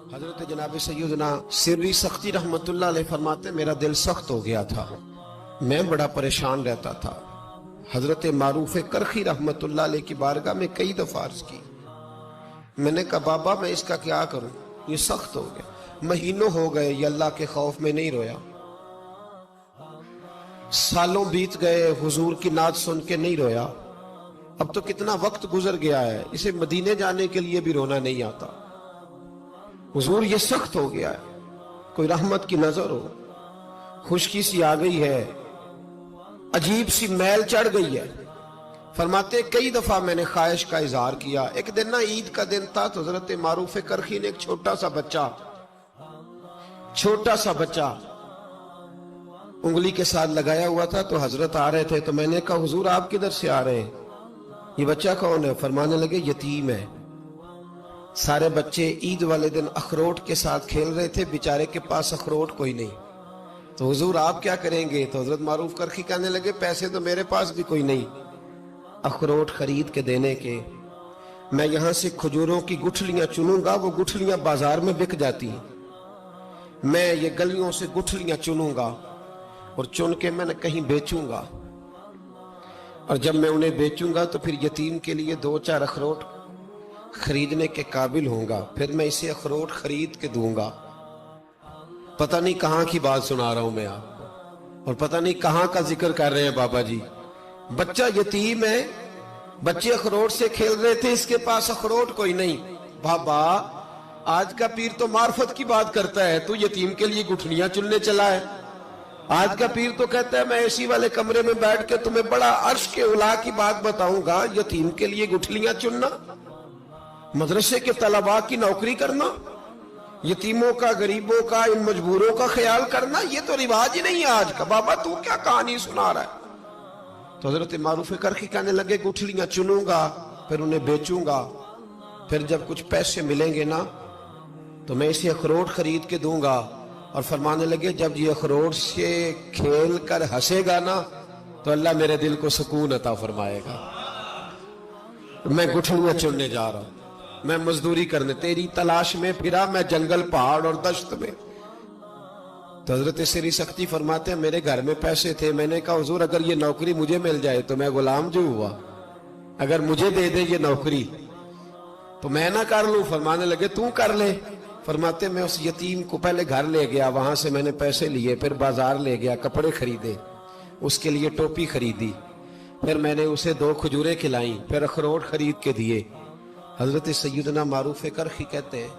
حضرت جناب سیدنا سری سختی رحمت اللہ علیہ فرماتے میرا دل سخت ہو گیا تھا، میں بڑا پریشان رہتا تھا۔ حضرت معروف کرخی رحمت اللہ علیہ کی بارگاہ میں کئی دفعہ عرض کی، میں نے کہا بابا میں اس کا کیا کروں، یہ سخت ہو گیا، مہینوں ہو گئے یہ اللہ کے خوف میں نہیں رویا، سالوں بیت گئے حضور کی نعت سن کے نہیں رویا، اب تو کتنا وقت گزر گیا ہے، اسے مدینے جانے کے لیے بھی رونا نہیں آتا، حضور یہ سخت ہو گیا ہے، کوئی رحمت کی نظر ہو، خشکی سی آ گئی ہے، عجیب سی میل چڑھ گئی ہے۔ فرماتے کئی دفعہ میں نے خواہش کا اظہار کیا۔ ایک دن نا عید کا دن تھا تو حضرت معروف کرخی نے ایک چھوٹا سا بچہ انگلی کے ساتھ لگایا ہوا تھا، تو حضرت آ رہے تھے تو میں نے کہا حضور آپ کدھر سے آ رہے ہیں، یہ بچہ کون ہے؟ فرمانے لگے یتیم ہے۔ سارے بچے عید والے دن اخروٹ کے ساتھ کھیل رہے تھے، بیچارے کے پاس اخروٹ کوئی نہیں، تو حضور آپ کیا کریں گے؟ تو حضرت معروف کرخی کہنے لگے پیسے تو میرے پاس بھی کوئی نہیں اخروٹ خرید کے دینے کے، میں یہاں سے کھجوروں کی گٹھلیاں چنوں گا، وہ گٹھلیاں بازار میں بک جاتی ہیں، میں یہ گلیوں سے گٹھلیاں چنوں گا اور چن کے میں نے کہیں بیچوں گا، اور جب میں انہیں بیچوں گا تو پھر یتیم کے لیے 2-4 اخروٹ خریدنے کے قابل ہوں گا، پھر میں اسے اخروٹ خرید کے دوں گا۔ پتہ نہیں کہاں کی بات سنا رہا ہوں میں آپ کو، اور پتہ نہیں کہاں کا ذکر کر رہے ہیں بابا جی۔ بچہ یتیم ہے، بچے اخروٹ سے کھیل رہے تھے، اس کے پاس اخروٹ کوئی نہیں۔ بابا آج کا پیر تو معرفت کی بات کرتا ہے، تو یتیم کے لیے گٹھلیاں چننے چلا ہے۔ آج کا پیر تو کہتا ہے میں اسی والے کمرے میں بیٹھ کے تمہیں بڑا عرش کے اعلیٰ کی بات بتاؤں گا، یتیم کے لیے گٹھلیاں چننا، مدرسے کے طلباء کی نوکری کرنا، یتیموں کا، غریبوں کا، ان مجبوروں کا خیال کرنا، یہ تو رواج ہی نہیں ہے آج کا۔ بابا تو کیا کہانی سنا رہا ہے؟ تو حضرت معروف کرخی کہنے لگے گٹھلیاں چنوں گا، پھر انہیں بیچوں گا، پھر جب کچھ پیسے ملیں گے نا تو میں اسے اخروٹ خرید کے دوں گا، اور فرمانے لگے جب یہ اخروٹ سے کھیل کر ہنسے گا نا تو اللہ میرے دل کو سکون عطا فرمائے گا۔ میں گٹھلیاں چننے جا رہا ہوں، میں مزدوری کرنے، تیری تلاش میں پھرا میں جنگل، پہاڑ اور دشت میں۔ تو حضرت سری سختی فرماتے ہیں میرے گھر میں پیسے تھے، میں نے کہا حضور اگر یہ نوکری مجھے مل جائے تو میں غلام جو ہوا، اگر مجھے دے دے یہ نوکری تو میں نہ کر لوں؟ فرمانے لگے تو کر لے۔ فرماتے میں اس یتیم کو پہلے گھر لے گیا، وہاں سے میں نے پیسے لیے، پھر بازار لے گیا، کپڑے خریدے، اس کے لیے ٹوپی خریدی، پھر میں نے اسے 2 کھجوریں کھلائیں، پھر اخروٹ خرید کے دیے۔ حضرت سیدنا معروف کرخی کہتے ہیں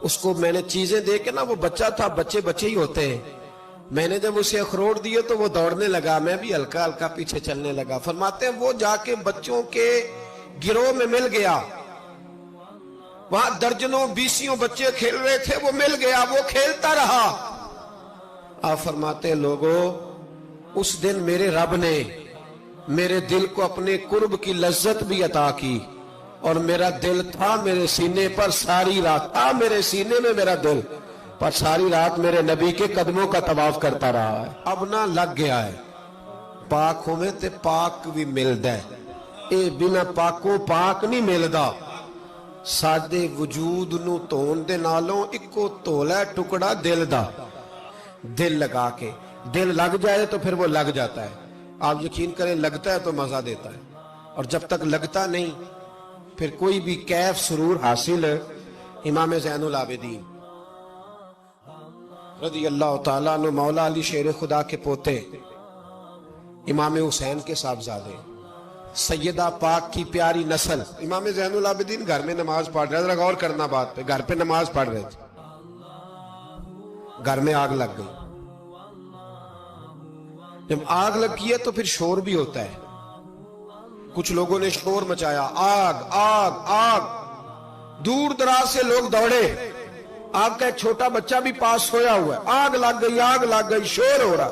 اس کو میں نے چیزیں دے کے نا، وہ بچہ تھا، بچے ہی ہوتے ہیں، میں نے جب اسے اخروٹ دیے تو وہ دوڑنے لگا، میں بھی ہلکا ہلکا پیچھے چلنے لگا۔ فرماتے ہیں وہ جا کے بچوں کے گروہ میں مل گیا، وہاں درجنوں 20 بچے کھیل رہے تھے، وہ مل گیا، وہ کھیلتا رہا۔ آپ فرماتے ہیں لوگوں اس دن میرے رب نے میرے دل کو اپنے قرب کی لذت بھی عطا کی، اور میرا دل تھا میرے سینے پر ساری رات، تھا میرے سینے میں میرا دل، پر ساری رات میرے نبی کے قدموں کا طواف کرتا رہا ہے۔ اب نہ لگ گیا ہے، پاک ہوئے تے پاک بھی ملدا ہے، اے بنا پاکوں پاک نہیں ملدا۔ سادے وجود نو تون دے نالوں اکو تولا ٹکڑا دل دا، دل لگا کے، دل لگ جائے تو پھر وہ لگ جاتا ہے۔ آپ یقین کریں لگتا ہے تو مزہ دیتا ہے، اور جب تک لگتا نہیں پھر کوئی بھی کیف سرور حاصل۔ امام زین العابدین رضی اللہ تعالیٰ عنہ مولا علی شیر خدا کے پوتے، امام حسین کے صاحبزادے، سیدہ پاک کی پیاری نسل، امام زین العابدین گھر میں نماز پڑھ رہے تھے، غور کرنا بات پہ، گھر پہ نماز پڑھ رہے تھے، گھر میں آگ لگ گئی۔ جب آگ لگی ہے تو پھر شور بھی ہوتا ہے، کچھ لوگوں نے شور مچایا، آگ آگ آگ، دور دراز سے لوگ دوڑے، آپ کا ایک چھوٹا بچہ بھی پاس سویا ہوا ہے، آگ لگ گئی، شور ہو رہا،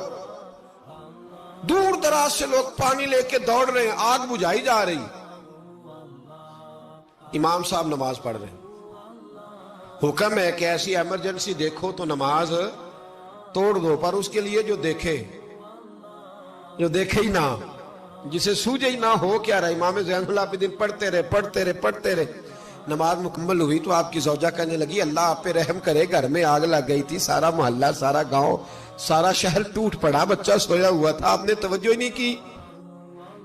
دور دراز سے لوگ پانی لے کے دوڑ رہے ہیں، آگ بجھائی جا رہی، امام صاحب نماز پڑھ رہے ہیں۔ حکم ہے کہ ایسی ایمرجنسی دیکھو تو نماز توڑ دو، پر اس کے لیے جو دیکھے ہی نہ، جسے سوجے ہی نہ ہو کیا رہا۔ امام زین العابدین پڑھتے رہے، نماز مکمل ہوئی تو آپ کی زوجہ کہنے لگی اللہ آپ پہ رحم کرے، گھر میں آگ لگ گئی تھی، سارا محلہ، سارا گاؤں، سارا شہر ٹوٹ پڑا، بچہ سویا ہوا تھا، آپ نے توجہ ہی نہیں کی۔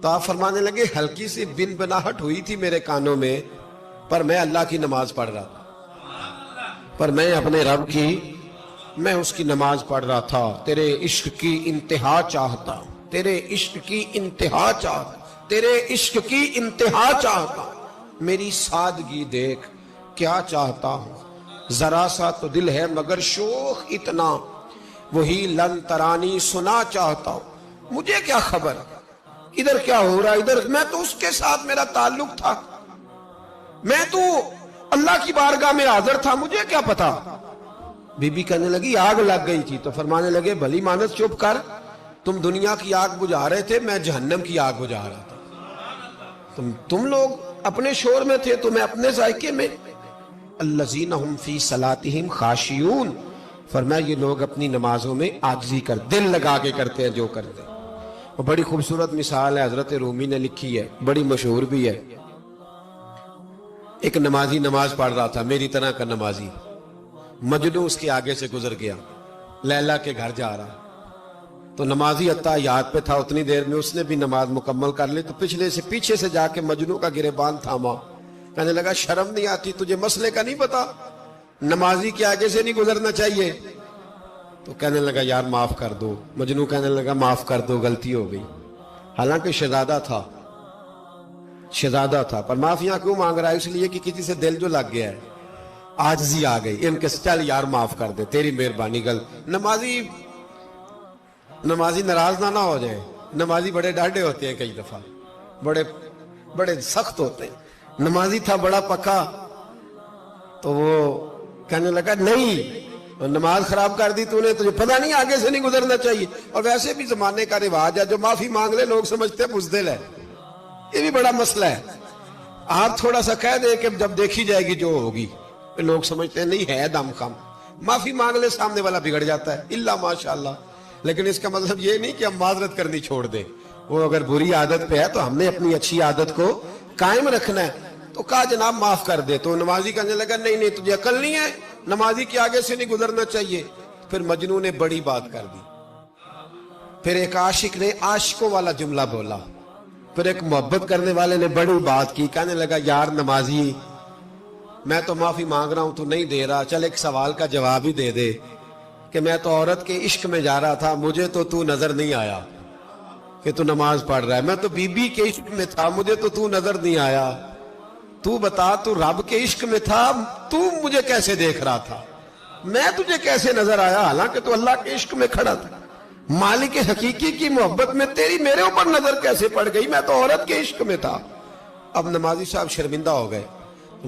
تو آپ فرمانے لگے ہلکی سی بن بناہٹ ہوئی تھی میرے کانوں میں، پر میں اللہ کی نماز پڑھ رہا تھا، پر میں اپنے رب کی، میں اس کی نماز پڑھ رہا تھا، تیرے عشق کی انتہا چاہتا، تیرے عشق کی انتہا چاہتا، تیرے عشق کی انتہا چاہتا، میری سادگی دیکھ کیا چاہتا ہوں، ذرا سا تو دل ہے مگر شوق اتنا، وہی لن ترانی سنا چاہتا ہوں، مجھے کیا خبر ادھر کیا ہو رہا، ادھر میں تو اس کے ساتھ میرا تعلق تھا، میں تو اللہ کی بارگاہ میں حاضر تھا، مجھے کیا پتا۔ بی بی کہنے لگی آگ لگ گئی تھی، تو فرمانے لگے بھلی مانس چپ کر، تم دنیا کی آگ بجھا رہے تھے، میں جہنم کی آگ بجھا رہا تھا، تم لوگ اپنے شور میں تھے تو میں اپنے ذائقے میں۔ الذین ہم فی صلاتہم خاشعون، فرمایا یہ لوگ اپنی نمازوں میں عاجزی کر، دل لگا کے کرتے ہیں جو کرتے ہیں۔ وہ بڑی خوبصورت مثال ہے، حضرت رومی نے لکھی ہے، بڑی مشہور بھی ہے۔ ایک نمازی نماز پڑھ رہا تھا، میری طرح کا نمازی، مجنوں اس کے آگے سے گزر گیا، لیلا کے گھر جا رہا، تو نمازی اتحیات پہ تھا، اتنی دیر میں اس نے بھی نماز مکمل کر لی، تو پیچھے سے جا کے مجنوں کا گریبان تھاما، کہنے لگا شرم نہیں آتی تجھے، مسئلے کا نہیں پتا، نمازی کے آگے سے نہیں گزرنا چاہیے؟ تو کہنے لگا یار معاف کر دو، مجنوں کہنے لگا معاف کر دو، غلطی ہو گئی، حالانکہ شہزادہ تھا، پر معافیاں کیوں مانگ رہا ہے؟ اس لیے کہ کسی سے دل جو لگ گیا ہے، عاجزی آ گئی، ان کے چل یار معاف کر دے، تیری مہربانی، نمازی ناراض نہ ہو جائے، نمازی بڑے ڈاڈے ہوتے ہیں، کئی دفعہ بڑے سخت ہوتے ہیں، نمازی تھا بڑا پکا، تو وہ کہنے لگا نہیں، نماز خراب کر دی تو نے، تجھے پتہ نہیں آگے سے نہیں گزرنا چاہیے، اور ویسے بھی زمانے کا رواج ہے جو معافی مانگ لے لوگ سمجھتے ہیں بزدل ہے، یہ بھی بڑا مسئلہ ہے، آپ تھوڑا سا کہہ دیں کہ جب دیکھی جائے گی جو ہوگی، لوگ سمجھتے ہیں نہیں ہے دم خم، معافی مانگ لے سامنے والا بگڑ جاتا ہے، اللہ ماشاءاللہ، لیکن اس کا مطلب یہ نہیں کہ ہم معذرت کرنی چھوڑ دیں، وہ اگر بری عادت پہ ہے تو ہم نے اپنی اچھی عادت کو قائم رکھنا ہے، تو کہا جناب معاف کر دے، تو نمازی کہنے لگا نہیں تجھے عقل نہیں ہے، نمازی کے آگے سے نہیں گزرنا چاہیے۔ پھر مجنوں نے بڑی بات کر دی، پھر ایک عاشق نے عاشقوں والا جملہ بولا، پھر ایک محبت کرنے والے نے بڑی بات کی، کہنے لگا یار نمازی میں تو معافی مانگ رہا ہوں تو نہیں دے رہا، چل ایک سوال کا جواب ہی دے دے کہ میں تو عورت کے عشق میں جا رہا تھا، مجھے تو نظر نہیں آیا کہ تو نماز پڑھ رہا ہے، میں تو بی بی کے عشق میں تھا، مجھے تو نظر نہیں آیا، تو بتا تو رب کے عشق میں تھا، تو مجھے کیسے دیکھ رہا تھا، میں تجھے کیسے نظر آیا، حالانکہ تو اللہ کے عشق میں کھڑا تھا، مالک حقیقی کی محبت میں تیری میرے اوپر نظر کیسے پڑ گئی، میں تو عورت کے عشق میں تھا۔ اب نمازی صاحب شرمندہ ہو گئے،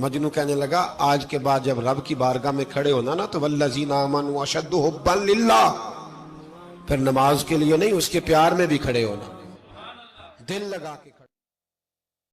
مجنوں کہنے لگا آج کے بعد جب رب کی بارگاہ میں کھڑے ہونا نا تو والذین آمنوا اشد حبا للہ، پھر نماز کے لیے نہیں اس کے پیار میں بھی کھڑے ہونا، دل لگا کے